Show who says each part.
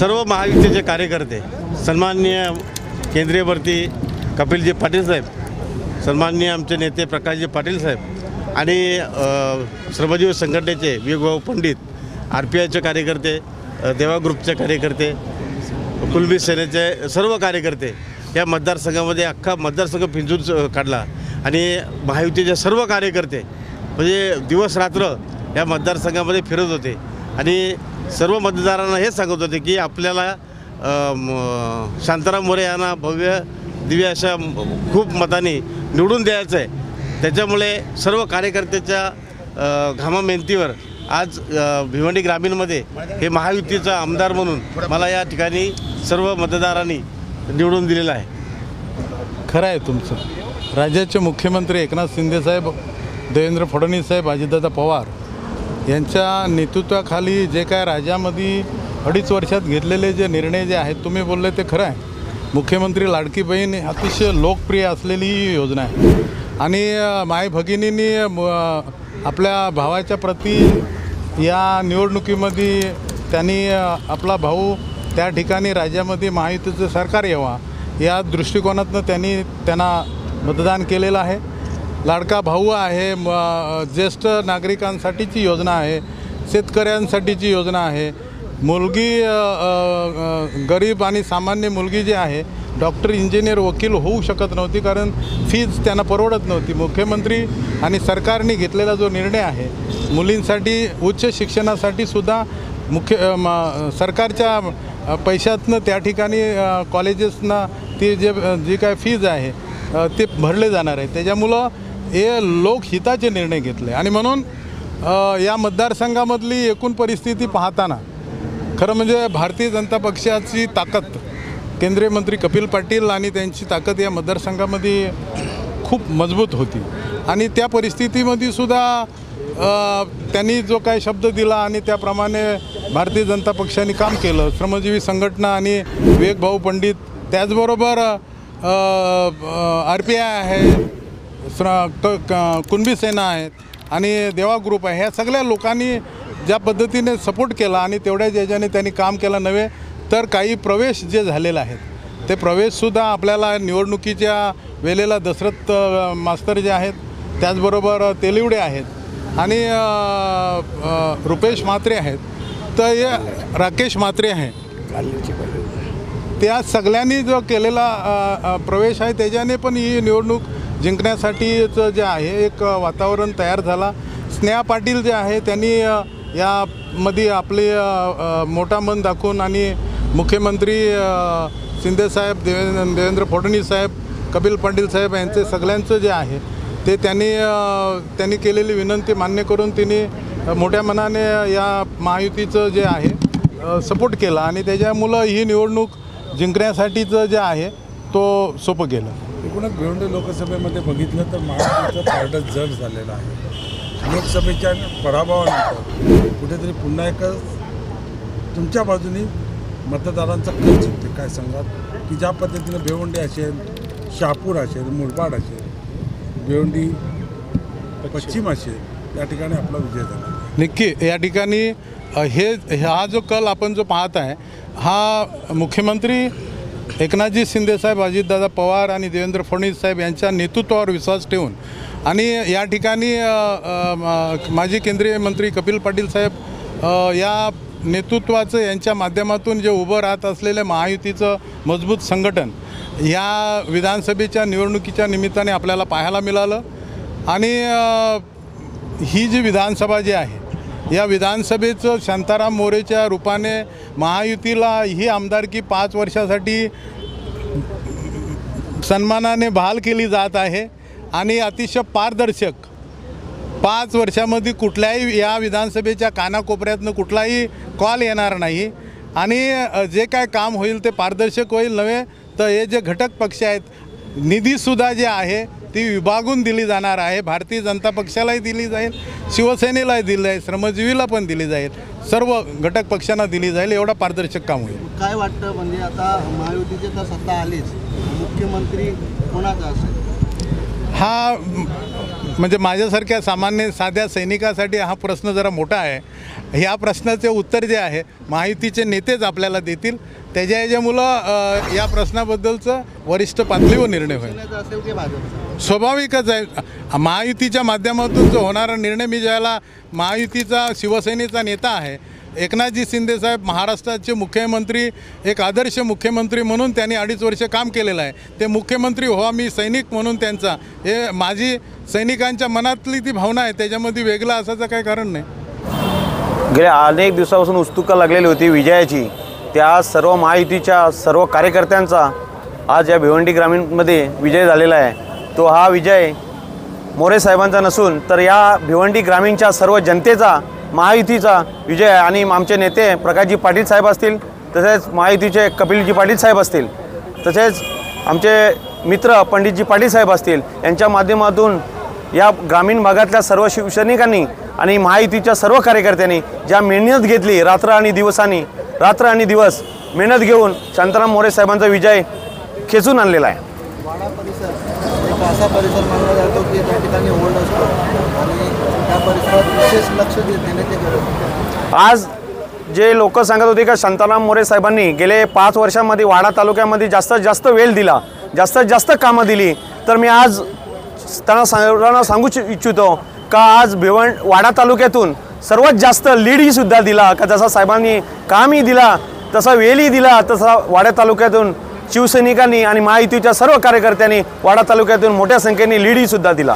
Speaker 1: सर्व महायुतीचे कार्यकर्ते, सन्माननीय केंद्रीय मंत्री कपिलजी पाटील साहेब, सन्माननीय आमचे नेते प्रकाशजी पाटील साहेब आणि श्रमजीवी संघटनेचे विवेकभाऊ पंडित, RPIचे कार्यकर्ते, देवा ग्रुपचे कार्यकर्ते, कुलबी सेनेचे सर्व कार्यकर्ते या मतदारसंघामध्ये अख्खा मतदारसंघ पिंजून काढला आणि महायुतीचे सर्व कार्यकर्ते म्हणजे दिवस रात्र या मतदारसंघामध्ये फिरत होते आणि सर्व मतदारांना हे सांगत होते की आपल्याला शांताराम मोरे यांना भव्य दिव्य अशा खूप मतांनी निवडून द्यायचं आहे। त्याच्यामुळे सर्व कार्यकर्त्याच्या घामामेहनतीवर आज भिवंडी ग्रामीणमध्ये हे महायुतीचा आमदार म्हणून मला या ठिकाणी सर्व मतदारांनी निवडून दिलेलं आहे।
Speaker 2: खरं आहे तुमचं। राज्याचे मुख्यमंत्री एकनाथ शिंदे साहेब, देवेंद्र फडणवीस साहेब, अजितदादा पवार यांच्या नेतृत्वाखाली जे काय राज्यामध्ये 2.5 वर्षात घेतलेले जे निर्णय जे आहेत, तुम्ही बोलले ते खरं आहे। मुख्यमंत्री लाडकी बहीण अतिशय लोकप्रिय असलेली ही योजना आहे आणि माय भगिनींनी आपल्या भावाच्या प्रती या निवडणुकीमध्ये त्यांनी आपला भाऊ त्या ठिकाणी राज्यामध्ये महायुतीचं सरकार यावा या दृष्टिकोनातून त्यांना मतदान केलेलं आहे। लाडका भाऊ आहे, ज्येष्ठ नागरिकांसाठीची योजना आहे, शेतकऱ्यांसाठीची योजना आहे। मुलगी गरीब आणि सामान्य मुलगी जी आहे डॉक्टर, इंजिनियर, वकील होऊ शकत नव्हती कारण फीज त्यांना परवडत नव्हती। मुख्यमंत्री आणि सरकारने घेतलेला जो निर्णय आहे मुलींसाठी उच्च शिक्षणासाठी सुद्धा सरकारच्या पैशातनं त्या ठिकाणी कॉलेजेसना ती जी काय फीज आहे ते भरले जाणार आहे। त्याच्यामुळं हे लोकहिताचे निर्णय घेतले आणि म्हणून या मतदारसंघामधली एकूण परिस्थिती पाहताना खरं म्हणजे भारतीय जनता पक्षाची ताकद, केंद्रीय मंत्री कपिल पाटील आणि त्यांची ताकद या मतदारसंघामध्ये खूप मजबूत होती आणि त्या परिस्थितीमध्ये सुद्धा त्यांनी जो काही शब्द दिला आणि त्याप्रमाणे भारतीय जनता पक्षाने काम केलं। श्रमजीवी संघटना आणि विवेकभाऊ पंडित, त्याचबरोबर RPI आहे, कुणबी सेना आहेत आणि देवा ग्रुप आहे, ह्या सगळ्या लोकांनी ज्या पद्धतीने सपोर्ट केला आणि तेवढ्याच याच्याने त्यांनी काम केलं नव्हे तर काही प्रवेश जे झालेले आहेत ते प्रवेशसुद्धा आपल्याला निवडणुकीच्या वेळेला दशरथ मास्तर जे आहेत, त्याचबरोबर तेलिवडे आहेत आणि रुपेश म्हात्रे आहेत, तर हे राकेश म्हात्रे आहे, त्या सगळ्यांनी जो केलेला प्रवेश आहे त्याच्याने पण ही निवडणूक जिंकण्यासाठीचं जे आहे एक वातावरण तयार झाला। स्नेहा पाटील जे आहे त्यांनी यामध्ये आपले मोठा मन दाखवून आणि मुख्यमंत्री शिंदेसाहेब, देवेंद्र फडणवीस साहेब, कपिल पाटील साहेब यांचे सगळ्यांचं जे आहे ते त्यांनी केलेली विनंती मान्य करून त्यांनी मोठ्या मनाने या महायुतीचं जे आहे सपोर्ट केला आणि त्याच्यामुळं ही निवडणूक जिंकण्यासाठीचं जे आहे तो सोपं गेलं।
Speaker 3: एकूणच भिवंडी लोकसभेमध्ये बघितलं तर महायुतीचं पारडं जड झालेलं आहे। लोकसभेच्या पराभवानंतर कुठेतरी पुन्हा एक तुमच्या बाजूने मतदारांचा कल जिंकते, काय सांगाल की ज्या पद्धतीने भिवंडी असेल, शहापूर असेल, मुरबाड असेल, भिवंडी पश्चिम असेल या ठिकाणी आपला विजय झाला?
Speaker 2: नक्की या ठिकाणी हा जो कल आपण जो पाहत आहे हा मुख्यमंत्री एकनाथजी शिंदे साहेब, अजितदादा पवार आणि देवेंद्र फडणवीस साहेब यांच्या नेतृत्वावर विश्वास ठेवून आणि या ठिकाणी माजी केंद्रीय मंत्री कपिल पाटील साहेब या नेतृत्वाचं यांच्या माध्यमातून जे उभं राहत असलेलं महायुतीचं मजबूत संघटन या विधानसभेच्या निवडणुकीच्या निमित्ताने आपल्याला पाहायला मिळालं आणि ही जी विधानसभा जी आहे या विधानसभेचं शांताराम मोरेच्या रूपाने महायुतीला ही आमदारकी 5 वर्षासाठी सन्मानाने बहाल केली जात आहे आणि अतिशय पारदर्शक 5 वर्षामध्ये कुठल्याही या विधानसभेच्या कानाकोपऱ्यातनं कुठलाही कॉल येणार नाही आणि जे काय काम होईल ते पारदर्शक होईल नव्हे तर हे जे घटक पक्ष आहेत निधीसुद्धा जे आहे ती विभागून दिली जाणार आहे। भारतीय जनता पक्षालाही दिली जाईल, शिवसेनेलाही दिली जाईल, श्रमजीवीला पण दिली जाईल, सर्व घटक पक्षांना दिली जाईल, एवढा पारदर्शक काम होईल।
Speaker 4: काय वाटतं म्हणजे आता महायुतीचे तर सत्ता आलीच, मुख्यमंत्री कोणाचा असेल?
Speaker 2: हा म्हणजे माझ्यासारख्या सामान्य साध्या सैनिकासाठी हा प्रश्न जरा मोठा आहे. या प्रश्नाचे उत्तर जे आहे महायुतीचे नेतेच आपल्याला देतील. त्याच्यामुळं या प्रश्नाबद्दलचं वरिष्ठ पातळीवर निर्णय होईल.
Speaker 4: शिवसेनेचा असेल की भाजपचा?
Speaker 2: स्वाभाविकच आहे. महायुतीच्या माध्यमातून जो होणारा निर्णय, मी ज्याला महायुतीचा शिवसेनेचा नेता आहे, एकनाथजी शिंदेसाहेब महाराष्ट्राचे मुख्यमंत्री, एक आदर्श मुख्यमंत्री म्हणून त्यांनी 2.5 वर्ष काम केलेलं आहे. ते मुख्यमंत्री व्हा, मी सैनिक म्हणून त्यांचा, हे माझी सैनिकांच्या मनातली ती भावना आहे, त्याच्यामध्ये वेगळं असायचं काही कारण नाही.
Speaker 5: गेल्या अनेक दिवसापासून उत्सुकता लागलेली होती विजयाची. त्या सर्व महायुतीच्या सर्व कार्यकर्त्यांचा आज या भिवंडी ग्रामीणमध्ये विजय झालेला आहे. तो हा विजय मोरे साहेबांचा नसून तर या भिवंडी ग्रामीणच्या सर्व जनतेचा, महायुतीचा विजय आहे. आणि आमचे नेते प्रकाशजी पाटील साहेब असतील, तसेच महायुतीचे कपिलजी पाटील साहेब असतील, तसेच आमचे मित्र पंडितजी पाटील साहेब असतील, यांच्या माध्यमातून या ग्रामीण भागातल्या सर्व शिवसैनिकांनी आणि महायुतीच्या सर्व कार्यकर्त्यांनी ज्या मेहनत घेतली, रात्र आणि दिवस मेहनत घेऊन शांताराम मोरे साहेबांचा विजय खेचून आणलेला आहे.
Speaker 4: वाडा परिसर एक असा परिसर मानला जातो की त्या ठिकाणी होल्ड असतो आणि त्या परिसरात विशेष लक्ष देण्याची गरज आहे.
Speaker 5: आज जे लोक सांगत होते का शांताराम मोरे साहेबांनी गेले 5 वर्षांमध्ये वाडा तालुक्यामध्ये जास्तीत जास्त वेळ दिला, जास्तीत जास्त कामं दिली, तर मी आज त्यांना सर्वांना सांगू इच्छितो का आज वाडा तालुक्यातून सर्वात जास्त लीडही सुद्धा दिला, का जसा साहेबांनी कामही दिला, तसा वेळही दिला, तसा वाडा तालुक्यातून शिवसैनिकांनी आणि महायुतीच्या सर्व कार्यकर्त्यांनी वाडा तालुक्यातून मोठ्या संख्येने लीडही सुद्धा दिला.